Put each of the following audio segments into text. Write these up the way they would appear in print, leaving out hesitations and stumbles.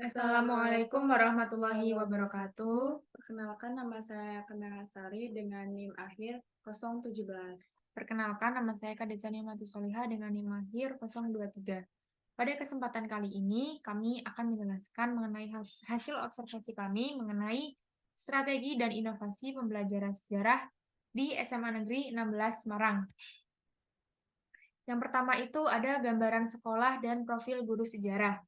Assalamualaikum warahmatullahi wabarakatuh. Perkenalkan, nama saya Kenangasari dengan NIM akhir 017. Perkenalkan, nama saya Kadetsani Matusoliha dengan NIM akhir 023. Pada kesempatan kali ini, kami akan menjelaskan mengenai hasil observasi kami mengenai strategi dan inovasi pembelajaran sejarah di SMA Negeri 16 Semarang. Yang pertama itu ada gambaran sekolah dan profil guru sejarah.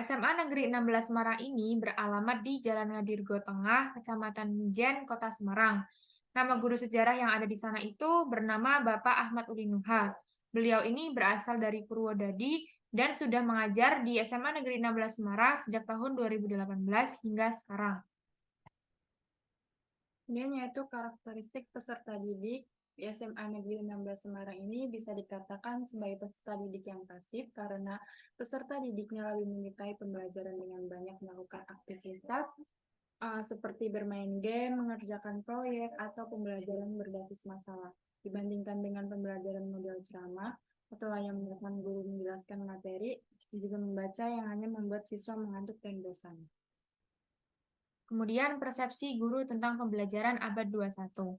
SMA Negeri 16 Semarang ini beralamat di Jalan Ngadirgo Tengah, Kecamatan Mijen, Kota Semarang. Nama guru sejarah yang ada di sana itu bernama Bapak Ahmad Ulinuha. Beliau ini berasal dari Purwodadi dan sudah mengajar di SMA Negeri 16 Semarang sejak tahun 2018 hingga sekarang. Kemudian yaitu karakteristik peserta didik di SMA Negeri 16 Semarang ini bisa dikatakan sebagai peserta didik yang pasif karena peserta didiknya lebih menyukai pembelajaran dengan banyak melakukan aktivitas seperti bermain game, mengerjakan proyek, atau pembelajaran berbasis masalah dibandingkan dengan pembelajaran model ceramah atau hanya mendengarkan guru menjelaskan materi, dan juga membaca yang hanya membuat siswa mengantuk dan bosan. Kemudian persepsi guru tentang pembelajaran abad 21.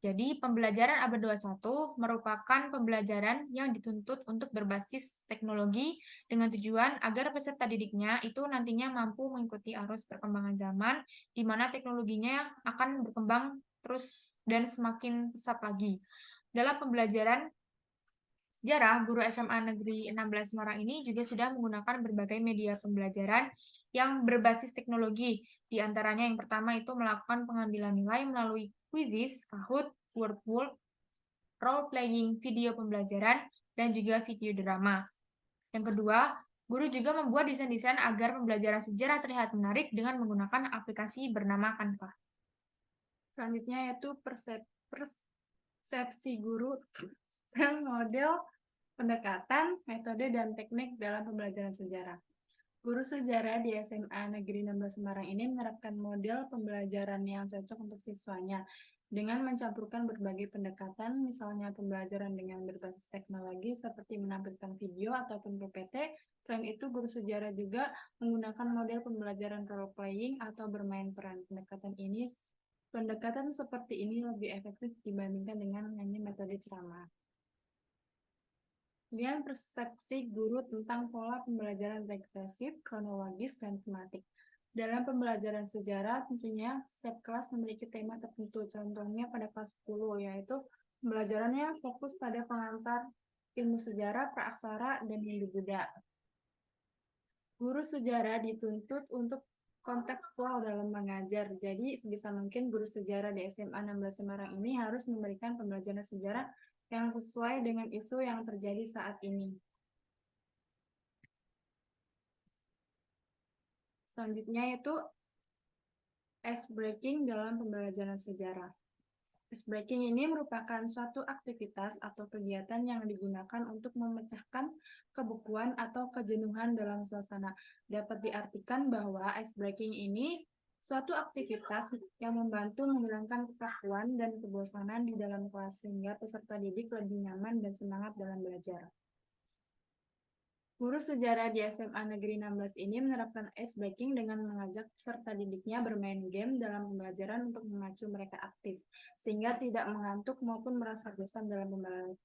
Jadi, pembelajaran abad 21 merupakan pembelajaran yang dituntut untuk berbasis teknologi dengan tujuan agar peserta didiknya itu nantinya mampu mengikuti arus perkembangan zaman, di mana teknologinya akan berkembang terus dan semakin pesat lagi. Dalam pembelajaran sejarah, guru SMA Negeri 16 Semarang ini juga sudah menggunakan berbagai media pembelajaran yang berbasis teknologi. Di antaranya yang pertama itu melakukan pengambilan nilai melalui quizzes, Kahoot, Wordwall, role-playing video pembelajaran, dan juga video drama. Yang kedua, guru juga membuat desain-desain agar pembelajaran sejarah terlihat menarik dengan menggunakan aplikasi bernama Canva. Selanjutnya yaitu persepsi guru dan model pendekatan, metode, dan teknik dalam pembelajaran sejarah. Guru sejarah di SMA Negeri 16 Semarang ini menerapkan model pembelajaran yang cocok untuk siswanya dengan mencampurkan berbagai pendekatan, misalnya pembelajaran dengan berbasis teknologi seperti menampilkan video ataupun PPT. Selain itu, guru sejarah juga menggunakan model pembelajaran role playing atau bermain peran. Pendekatan seperti ini lebih efektif dibandingkan dengan hanya metode ceramah. Kemudian persepsi guru tentang pola pembelajaran regresif, kronologis, dan tematik. Dalam pembelajaran sejarah, tentunya setiap kelas memiliki tema tertentu. Contohnya pada kelas 10, yaitu pembelajarannya fokus pada pengantar ilmu sejarah, praaksara, dan Hindu-Buddha. Guru sejarah dituntut untuk kontekstual dalam mengajar. Jadi, sebisa mungkin guru sejarah di SMA 16 Semarang ini harus memberikan pembelajaran sejarah yang sesuai dengan isu yang terjadi saat ini. Selanjutnya yaitu ice breaking dalam pembelajaran sejarah. Ice breaking ini merupakan suatu aktivitas atau kegiatan yang digunakan untuk memecahkan kebukuan atau kejenuhan dalam suasana. Dapat diartikan bahwa ice breaking ini suatu aktivitas yang membantu menghilangkan kekakuan dan kebosanan di dalam kelas sehingga peserta didik lebih nyaman dan semangat dalam belajar. Guru sejarah di SMA Negeri 16 ini menerapkan ice breaking dengan mengajak peserta didiknya bermain game dalam pembelajaran untuk memacu mereka aktif, sehingga tidak mengantuk maupun merasa bosan dalam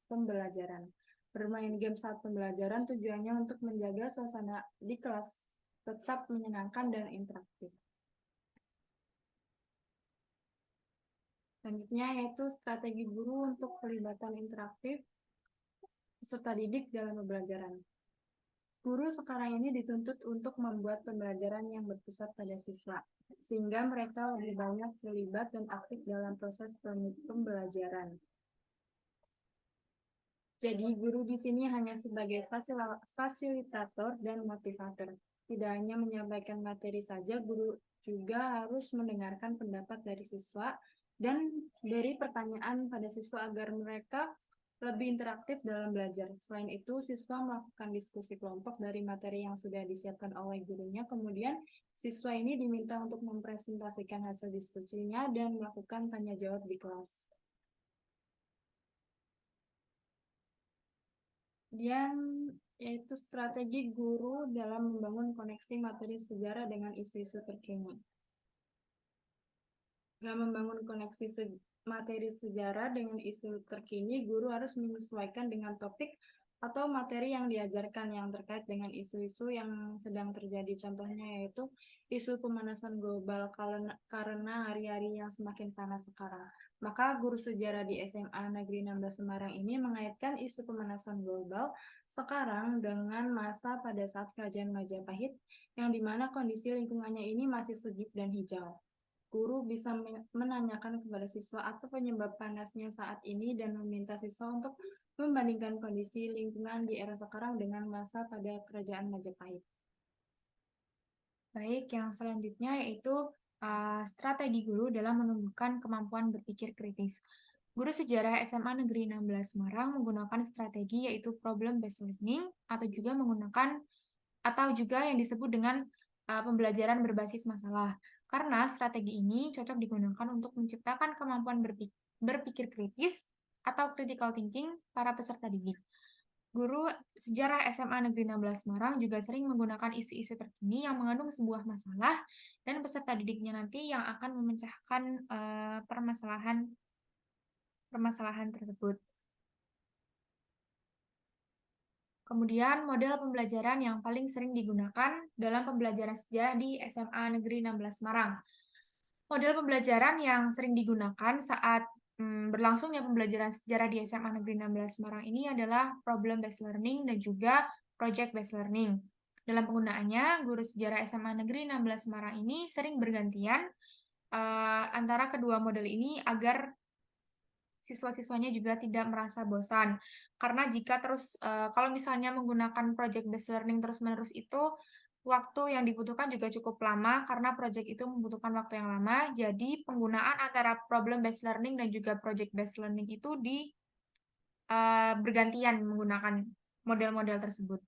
pembelajaran. Bermain game saat pembelajaran tujuannya untuk menjaga suasana di kelas tetap menyenangkan dan interaktif. Selanjutnya yaitu strategi guru untuk pelibatan interaktif peserta didik dalam pembelajaran. Guru sekarang ini dituntut untuk membuat pembelajaran yang berpusat pada siswa, sehingga mereka lebih banyak terlibat dan aktif dalam proses pembelajaran. Jadi, guru di sini hanya sebagai fasilitator dan motivator. Tidak hanya menyampaikan materi saja, guru juga harus mendengarkan pendapat dari siswa dan beri pertanyaan pada siswa agar mereka lebih interaktif dalam belajar. Selain itu, siswa melakukan diskusi kelompok dari materi yang sudah disiapkan oleh gurunya. Kemudian, siswa ini diminta untuk mempresentasikan hasil diskusinya dan melakukan tanya jawab di kelas. Kemudian, yaitu strategi guru dalam membangun koneksi materi sejarah dengan isu-isu terkini. Dalam membangun koneksi materi sejarah dengan isu terkini, guru harus menyesuaikan dengan topik atau materi yang diajarkan yang terkait dengan isu-isu yang sedang terjadi. Contohnya yaitu isu pemanasan global karena hari-hari yang semakin panas sekarang. Maka guru sejarah di SMA Negeri 16 Semarang ini mengaitkan isu pemanasan global sekarang dengan masa pada saat Kerajaan Majapahit, yang dimana kondisi lingkungannya ini masih sejuk dan hijau. Guru bisa menanyakan kepada siswa apa penyebab panasnya saat ini dan meminta siswa untuk membandingkan kondisi lingkungan di era sekarang dengan masa pada Kerajaan Majapahit. Baik, yang selanjutnya yaitu strategi guru dalam menumbuhkan kemampuan berpikir kritis. Guru sejarah SMA Negeri 16 Semarang menggunakan strategi yaitu problem based learning atau juga yang disebut dengan pembelajaran berbasis masalah. Karena strategi ini cocok digunakan untuk menciptakan kemampuan berpikir kritis atau critical thinking para peserta didik. Guru sejarah SMA Negeri 16 Semarang juga sering menggunakan isu-isu terkini yang mengandung sebuah masalah dan peserta didiknya nanti yang akan memecahkan permasalahan tersebut. Kemudian model pembelajaran yang paling sering digunakan dalam pembelajaran sejarah di SMA Negeri 16 Semarang. Model pembelajaran yang sering digunakan saat berlangsungnya pembelajaran sejarah di SMA Negeri 16 Semarang ini adalah problem based learning dan juga project based learning. Dalam penggunaannya, guru sejarah SMA Negeri 16 Semarang ini sering bergantian antara kedua model ini agar siswa-siswanya juga tidak merasa bosan. Karena jika kalau misalnya menggunakan project based learning terus-menerus itu, waktu yang dibutuhkan juga cukup lama karena project itu membutuhkan waktu yang lama. Jadi penggunaan antara problem based learning dan juga project based learning itu bergantian menggunakan model-model tersebut.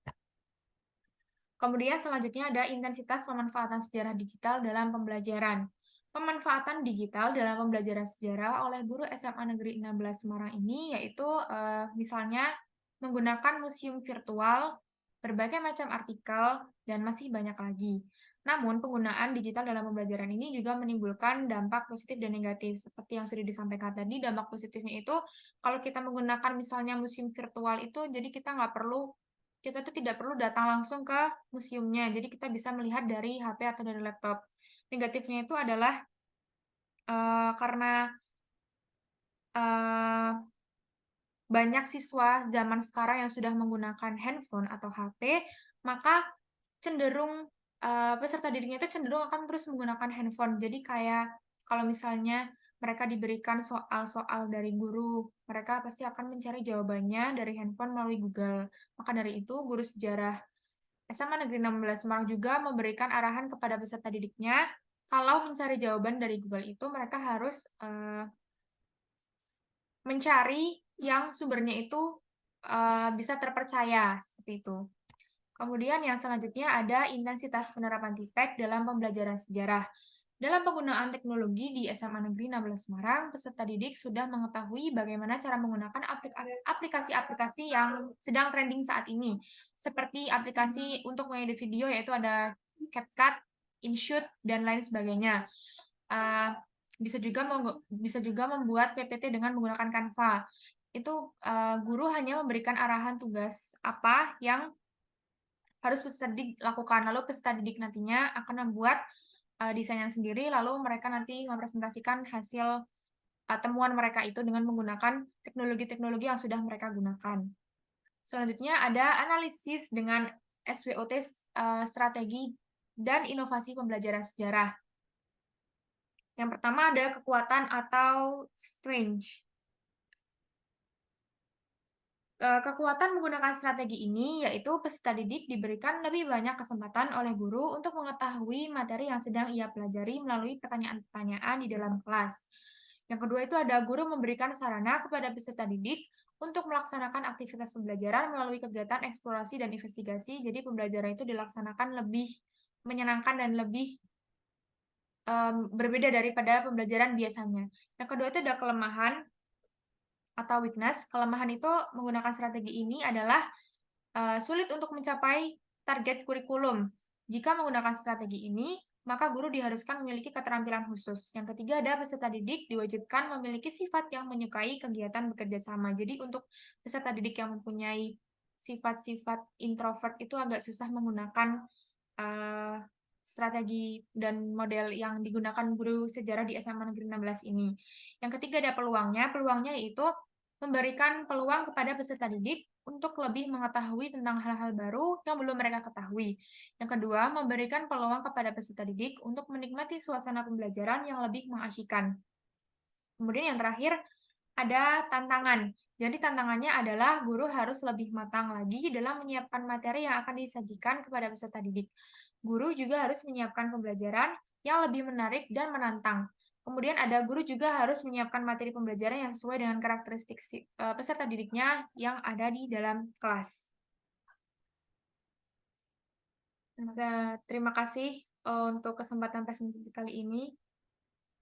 Kemudian selanjutnya ada intensitas pemanfaatan sejarah digital dalam pembelajaran. Pemanfaatan digital dalam pembelajaran sejarah oleh guru SMA Negeri 16 Semarang ini yaitu misalnya menggunakan museum virtual, berbagai macam artikel, dan masih banyak lagi. Namun, penggunaan digital dalam pembelajaran ini juga menimbulkan dampak positif dan negatif. Seperti yang sudah disampaikan tadi, dampak positifnya itu kalau kita menggunakan misalnya museum virtual itu, jadi kita tuh tidak perlu datang langsung ke museumnya, jadi kita bisa melihat dari HP atau dari laptop. Negatifnya itu adalah karena banyak siswa zaman sekarang yang sudah menggunakan handphone atau HP, maka cenderung peserta didiknya itu cenderung akan terus menggunakan handphone. Jadi kayak kalau misalnya mereka diberikan soal-soal dari guru, mereka pasti akan mencari jawabannya dari handphone melalui Google. Maka dari itu, guru sejarah SMA Negeri 16 Semarang juga memberikan arahan kepada peserta didiknya, kalau mencari jawaban dari Google itu mereka harus mencari yang sumbernya itu bisa terpercaya, seperti itu. Kemudian yang selanjutnya ada intensitas penerapan TIPEK dalam pembelajaran sejarah. Dalam penggunaan teknologi di SMA Negeri 16 Semarang, peserta didik sudah mengetahui bagaimana cara menggunakan aplikasi-aplikasi yang sedang trending saat ini, seperti aplikasi untuk mengedit video, yaitu ada CapCut, InShoot, dan lain sebagainya. Bisa juga membuat PPT dengan menggunakan Canva. Itu guru hanya memberikan arahan tugas apa yang harus peserta didik lakukan. Lalu peserta didik nantinya akan membuat desainnya sendiri, lalu mereka nanti mempresentasikan hasil temuan mereka itu dengan menggunakan teknologi-teknologi yang sudah mereka gunakan. Selanjutnya ada analisis dengan SWOT, strategi dan inovasi pembelajaran sejarah. Yang pertama ada kekuatan atau strength. Kekuatan menggunakan strategi ini yaitu peserta didik diberikan lebih banyak kesempatan oleh guru untuk mengetahui materi yang sedang ia pelajari melalui pertanyaan-pertanyaan di dalam kelas. Yang kedua itu ada guru memberikan sarana kepada peserta didik untuk melaksanakan aktivitas pembelajaran melalui kegiatan eksplorasi dan investigasi. Jadi pembelajaran itu dilaksanakan lebih menyenangkan dan lebih berbeda daripada pembelajaran biasanya. Yang kedua itu ada kelemahan atau weakness. Kelemahan itu menggunakan strategi ini adalah sulit untuk mencapai target kurikulum. Jika menggunakan strategi ini, maka guru diharuskan memiliki keterampilan khusus. Yang ketiga ada peserta didik diwajibkan memiliki sifat yang menyukai kegiatan bekerja sama. Jadi untuk peserta didik yang mempunyai sifat-sifat introvert itu agak susah menggunakan strategi dan model yang digunakan guru sejarah di SMA Negeri 16 ini. Yang ketiga ada peluangnya. Peluangnya yaitu memberikan peluang kepada peserta didik untuk lebih mengetahui tentang hal-hal baru yang belum mereka ketahui. Yang kedua, memberikan peluang kepada peserta didik untuk menikmati suasana pembelajaran yang lebih mengasyikkan. Kemudian yang terakhir, ada tantangan. Jadi tantangannya adalah guru harus lebih matang lagi dalam menyiapkan materi yang akan disajikan kepada peserta didik. Guru juga harus menyiapkan pembelajaran yang lebih menarik dan menantang. Kemudian ada guru juga harus menyiapkan materi pembelajaran yang sesuai dengan karakteristik peserta didiknya yang ada di dalam kelas. Terima kasih untuk kesempatan presentasi kali ini.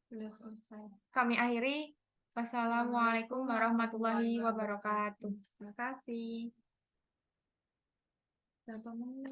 Sudah selesai. Kami akhiri. Wassalamualaikum warahmatullahi wabarakatuh. Terima kasih. Berapa menit?